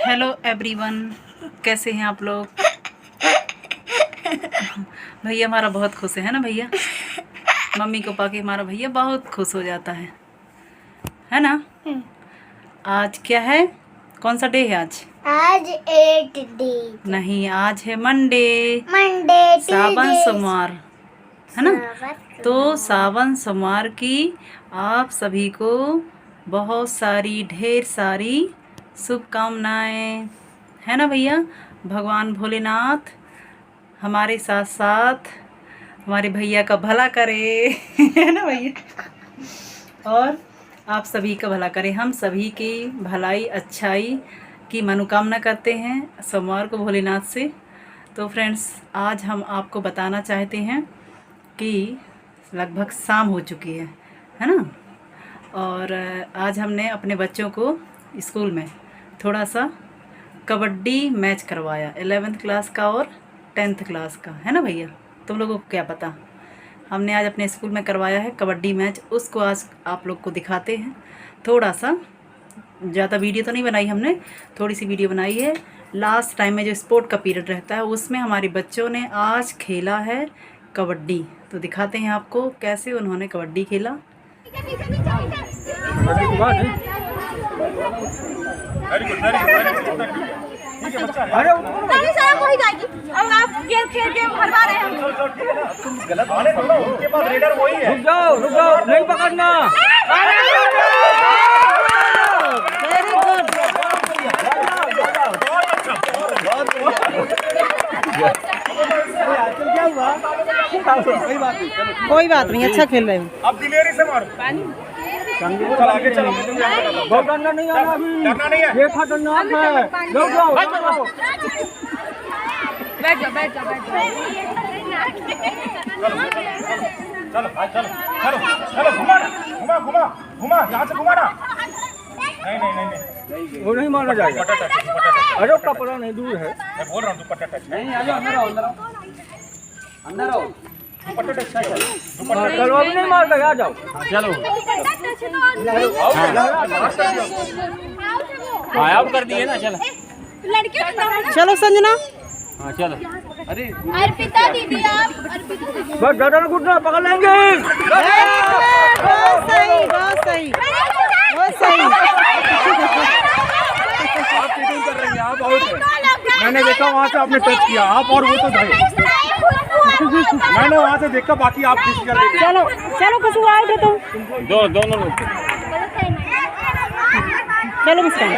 Hello everyone, कैसे हैं आप लोग। भैया हमारा बहुत खुश है ना भैया। मम्मी को पाके हमारा भैया बहुत खुश हो जाता है ना। आज क्या है, कौन सा डे है आज? आज 8 डे नहीं, आज है मंडे। सावन सोमवार है ना। तो सावन सोमवार की आप सभी को बहुत सारी ढेर सारी शुभकामनाएं, है ना भैया। भगवान भोलेनाथ हमारे साथ साथ हमारे भैया का भला करे है ना भैया। और आप सभी का भला करे, हम सभी की भलाई अच्छाई की मनोकामना करते हैं सोमवार को भोलेनाथ से। तो फ्रेंड्स, आज हम आपको बताना चाहते हैं कि लगभग शाम हो चुकी है ना। और आज हमने अपने बच्चों को स्कूल में थोड़ा सा कबड्डी मैच करवाया, 11th क्लास का और 10th क्लास का, है ना भैया। तुम लोगों को क्या पता, हमने आज अपने स्कूल में करवाया है कबड्डी मैच। उसको आज आप लोग को दिखाते हैं। थोड़ा सा, ज़्यादा वीडियो तो नहीं बनाई हमने, थोड़ी सी वीडियो बनाई है। लास्ट टाइम में जो स्पोर्ट का पीरियड रहता है उसमें हमारे बच्चों ने आज खेला है कबड्डी। तो दिखाते हैं आपको कैसे उन्होंने कबड्डी खेला। रुक जाओ नहीं पकड़ना। कोई बात नहीं, अच्छा खेल रहे हो। अब दिलेरी से मारो। चल आगे चलो। बहुत डरना नहीं आना अभी। डरना नहीं है। ये खतरनाक है। रुक जाओ। बैठ जाओ। चलो घुमा यहाँ से घुमा ना। नहीं वो नहीं मारना जाएगा। अरे कपड़ा नहीं, दूर है। मैं बोल रहा हूँ दुपट्टा टच नहीं। आ जाओ, अंदर आओ। दुपट्टा टच है। चलो अभी नहीं मार लगा, आ जाओ। चलो आप कर दिए ना। चलो चलो संजना। हाँ चलो। अरे अर्पिता दीदी, आप बस डरना घुटना पकड़ लेंगे। बहुत सही, बहुत सही, बहुत सही। आप चीटिंग कर रही हैं, आप आउट है। मैंने देखा वहाँ से आपने टच किया, आप और वो तो भाई। मैंने वहाँ से देखा, बाकी आप किसी कर रही। चलो चलो, कुछ आउट है तुम। दोनों लोग। चलो मुस्कान।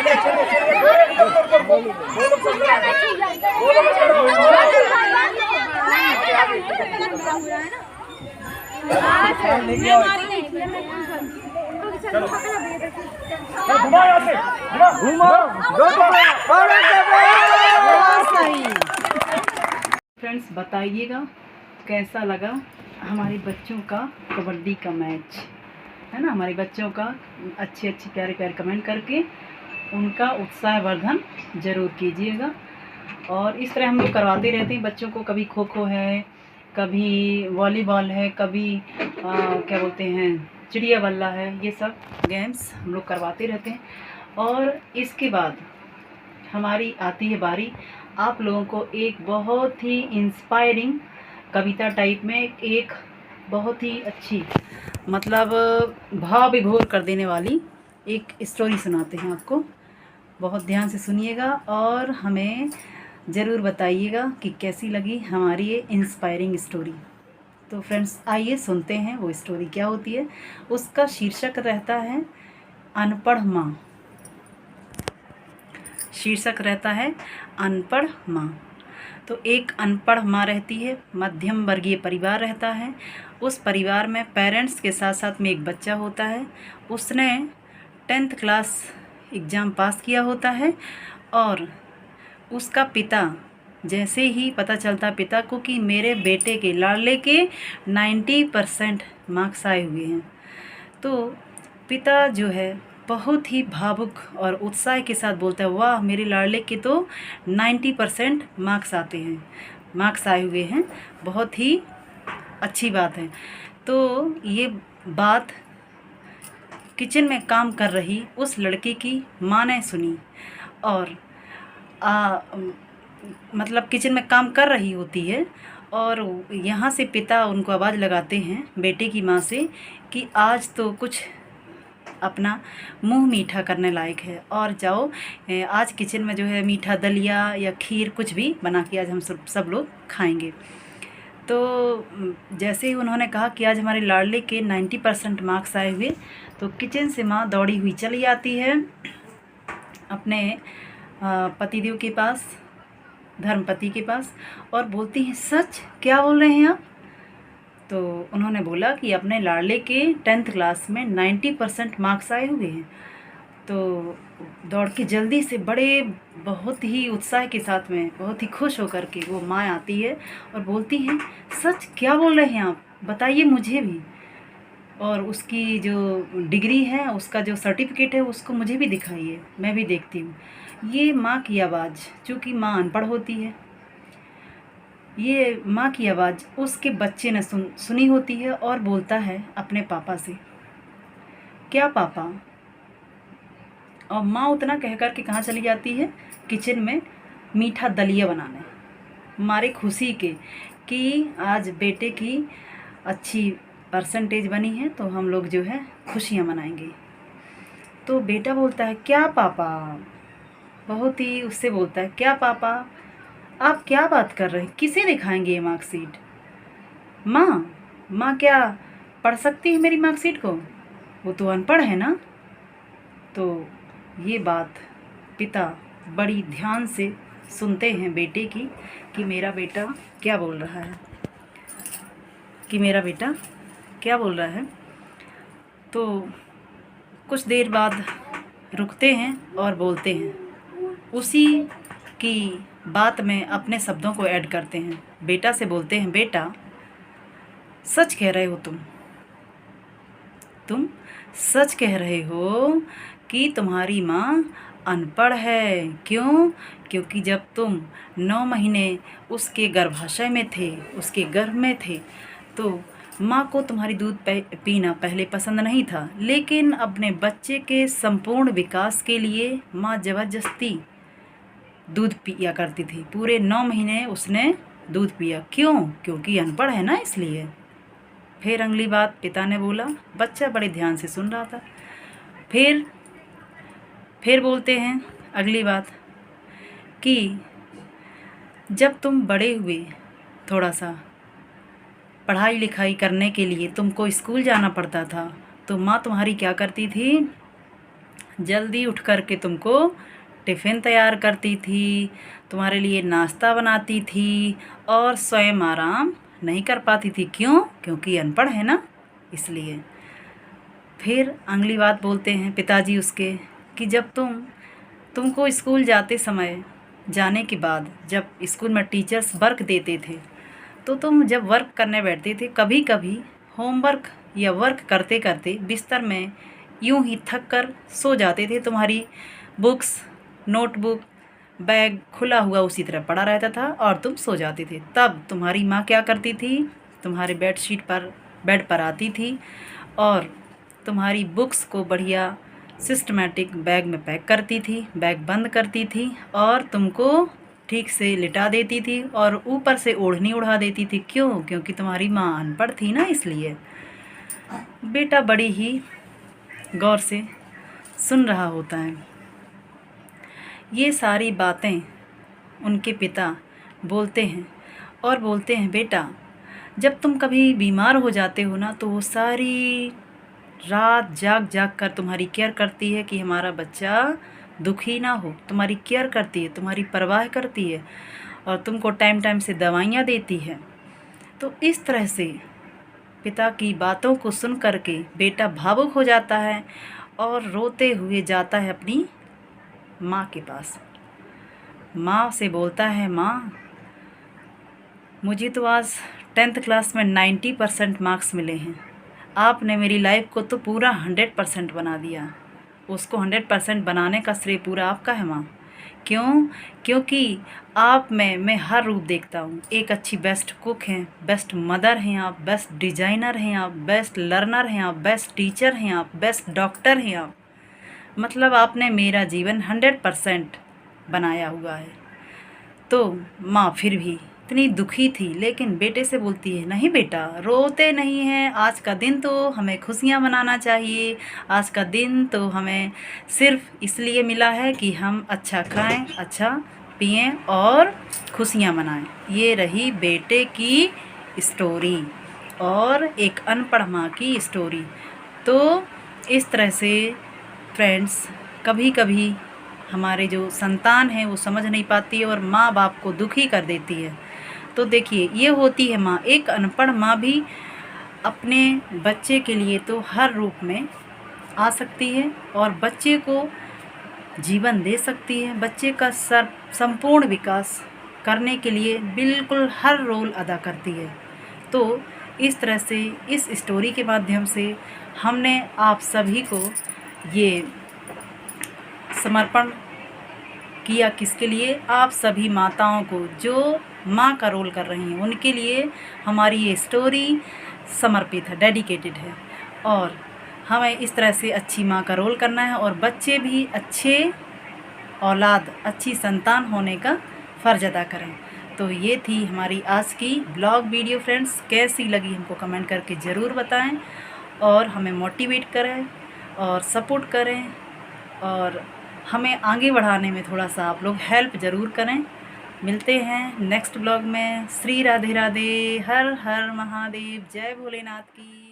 घुमा यहाँ से, घुमा। फ्रेंड्स, बताइएगा कैसा लगा हमारे बच्चों का कबड्डी का मैच, है ना। हमारे बच्चों का अच्छे प्यारे कमेंट करके उनका उत्साहवर्धन ज़रूर कीजिएगा। और इस तरह हम लोग करवाते रहते हैं बच्चों को। कभी खो खो है, कभी वॉलीबॉल है, कभी क्या बोलते हैं, चिड़िया बल्ला है। ये सब गेम्स हम लोग करवाते रहते हैं। और इसके बाद हमारी आती है बारी आप लोगों को एक बहुत ही इंस्पायरिंग कविता टाइप में एक बहुत ही अच्छी, मतलब भाव विभोर कर देने वाली एक स्टोरी सुनाते हैं आपको। बहुत ध्यान से सुनिएगा और हमें ज़रूर बताइएगा कि कैसी लगी हमारी ये इंस्पायरिंग स्टोरी। तो फ्रेंड्स, आइए सुनते हैं वो स्टोरी क्या होती है। उसका शीर्षक रहता है अनपढ़ माँ। शीर्षक रहता है अनपढ़ माँ। तो एक अनपढ़ माँ रहती है, मध्यम वर्गीय परिवार रहता है। उस परिवार में पेरेंट्स के साथ साथ में एक बच्चा होता है। उसने 10th क्लास एग्ज़ाम पास किया होता है। और उसका पिता, जैसे ही पता चलता पिता को कि मेरे बेटे के लाडले के 90% मार्क्स आए हुए हैं, तो पिता जो है बहुत ही भावुक और उत्साह के साथ बोलता है, वाह मेरे लाडले के तो 90% मार्क्स आए हुए हैं, बहुत ही अच्छी बात है। तो ये बात किचन में काम कर रही उस लड़के की माँ ने सुनी और मतलब किचन में काम कर रही होती है और यहाँ से पिता उनको आवाज़ लगाते हैं बेटे की माँ से कि आज तो कुछ अपना मुंह मीठा करने लायक है और जाओ आज किचन में जो है मीठा दलिया या खीर कुछ भी बना के आज हम सब लोग खाएंगे। तो जैसे ही उन्होंने कहा कि आज हमारे लाडले के 90% मार्क्स आए हुए, तो किचन से माँ दौड़ी हुई चली आती है अपने पतिदेव के पास, धर्मपति के पास, और बोलती हैं सच क्या बोल रहे हैं आप? तो उन्होंने बोला कि अपने लाडले के 10th क्लास में 90% मार्क्स आए हुए हैं। तो दौड़ के जल्दी से बहुत ही उत्साह के साथ में, बहुत ही खुश होकर के वो माँ आती है और बोलती हैं सच क्या बोल रहे हैं आप, बताइए मुझे भी, और उसकी जो डिग्री है, उसका जो सर्टिफिकेट है उसको मुझे भी दिखाइए, मैं भी देखती हूँ। ये माँ की आवाज़, चूँकि माँ अनपढ़ होती है, ये माँ की आवाज़ उसके बच्चे ने सुनी होती है और बोलता है अपने पापा से, क्या पापा? और माँ उतना कह कर के कहाँ चली जाती है? किचन में मीठा दलिया बनाने, हमारे खुशी के कि आज बेटे की अच्छी परसेंटेज बनी है तो हम लोग जो है खुशियाँ मनाएंगे। तो बेटा बोलता है क्या पापा, बहुत ही उससे बोलता है क्या पापा आप क्या बात कर रहे हैं, किसे दिखाएंगे ये मार्कशीट? माँ क्या पढ़ सकती है मेरी मार्कशीट को? वो तो अनपढ़ है ना। तो ये बात पिता बड़ी ध्यान से सुनते हैं बेटे की कि मेरा बेटा क्या बोल रहा है, कि मेरा बेटा क्या बोल रहा है। तो कुछ देर बाद रुकते हैं और बोलते हैं, उसी की बात में अपने शब्दों को ऐड करते हैं। बेटा से बोलते हैं बेटा सच कह रहे हो तुम सच कह रहे हो कि तुम्हारी माँ अनपढ़ है। क्यों? क्योंकि जब तुम 9 महीने उसके गर्भाशय में थे, उसके गर्भ में थे, तो माँ को तुम्हारी दूध पीना पहले पसंद नहीं था, लेकिन अपने बच्चे के संपूर्ण विकास के लिए माँ ज़बरदस्ती दूध पिया करती थी। पूरे 9 महीने उसने दूध पिया। क्यों? क्योंकि अनपढ़ है ना, इसलिए। फिर अगली बात पिता ने बोला, बच्चा बड़े ध्यान से सुन रहा था। फिर बोलते हैं अगली बात कि जब तुम बड़े हुए, थोड़ा सा पढ़ाई लिखाई करने के लिए तुमको स्कूल जाना पड़ता था, तो माँ तुम्हारी क्या करती थी? जल्दी उठ कर के तुमको टिफ़िन तैयार करती थी, तुम्हारे लिए नाश्ता बनाती थी और स्वयं आराम नहीं कर पाती थी। क्यों? क्योंकि अनपढ़ है ना, इसलिए। फिर अगली बात बोलते हैं पिताजी उसके कि जब तुमको स्कूल जाने के बाद जब स्कूल में टीचर्स वर्क देते थे, तो तुम जब वर्क करने बैठते थे, कभी कभी होमवर्क या वर्क करते करते बिस्तर में यूं ही थक कर सो जाते थे। तुम्हारी बुक्स, नोटबुक, बैग खुला हुआ उसी तरह पड़ा रहता था और तुम सो जाते थे। तब तुम्हारी माँ क्या करती थी? तुम्हारे बेड पर आती थी और तुम्हारी बुक्स को बढ़िया सिस्टमेटिक बैग में पैक करती थी, बैग बंद करती थी और तुमको ठीक से लिटा देती थी और ऊपर से ओढ़नी उड़ा देती थी। क्यों? क्योंकि तुम्हारी माँ अनपढ़ थी ना, इसलिए। बेटा बड़ी ही गौर से सुन रहा होता है। ये सारी बातें उनके पिता बोलते हैं और बोलते हैं बेटा जब तुम कभी बीमार हो जाते हो ना, तो वो सारी रात जाग कर तुम्हारी केयर करती है कि हमारा बच्चा दुखी ना हो। तुम्हारी केयर करती है, तुम्हारी परवाह करती है और तुमको टाइम टाइम से दवाइयाँ देती है। तो इस तरह से पिता की बातों को सुन कर के बेटा भावुक हो जाता है और रोते हुए जाता है अपनी माँ के पास। माँ से बोलता है, माँ मुझे तो आज 10th क्लास में 90% मार्क्स मिले हैं। आपने मेरी लाइफ को तो पूरा 100% बना दिया। उसको 100% बनाने का श्रेय पूरा आपका है माँ। क्यों? क्योंकि आप में मैं हर रूप देखता हूँ। एक अच्छी बेस्ट कुक हैं, बेस्ट मदर हैं आप, बेस्ट डिज़ाइनर हैं आप, बेस्ट लर्नर हैं आप, बेस्ट टीचर हैं आप, बेस्ट डॉक्टर हैं आप। मतलब आपने मेरा जीवन 100% बनाया हुआ है। तो माँ फिर भी इतनी दुखी थी, लेकिन बेटे से बोलती है, नहीं बेटा रोते नहीं हैं, आज का दिन तो हमें खुशियाँ मनाना चाहिए। आज का दिन तो हमें सिर्फ इसलिए मिला है कि हम अच्छा खाएं, अच्छा पिएं और खुशियाँ मनाएं। ये रही बेटे की स्टोरी और एक अनपढ़ माँ की स्टोरी। तो इस तरह से फ्रेंड्स, कभी कभी हमारे जो संतान है वो समझ नहीं पाती है और माँ बाप को दुखी कर देती है। तो देखिए, ये होती है माँ। एक अनपढ़ माँ भी अपने बच्चे के लिए तो हर रूप में आ सकती है और बच्चे को जीवन दे सकती है। बच्चे का संपूर्ण विकास करने के लिए बिल्कुल हर रोल अदा करती है। तो इस तरह से इस स्टोरी के माध्यम से हमने आप सभी को ये समर्पण किया। किसके लिए? आप सभी माताओं को जो माँ का रोल कर रही हैं, उनके लिए हमारी ये स्टोरी समर्पित है, डेडिकेटेड है। और हमें इस तरह से अच्छी माँ का रोल करना है और बच्चे भी अच्छे औलाद, अच्छी संतान होने का फ़र्ज़ अदा करें। तो ये थी हमारी आज की ब्लॉग वीडियो फ्रेंड्स। कैसी लगी हमको कमेंट करके ज़रूर बताएं और हमें मोटिवेट करें और सपोर्ट करें और हमें आगे बढ़ाने में थोड़ा सा आप लोग हेल्प ज़रूर करें। मिलते हैं नेक्स्ट ब्लॉग में। श्री राधे राधे, हर हर महादेव, जय भोलेनाथ की।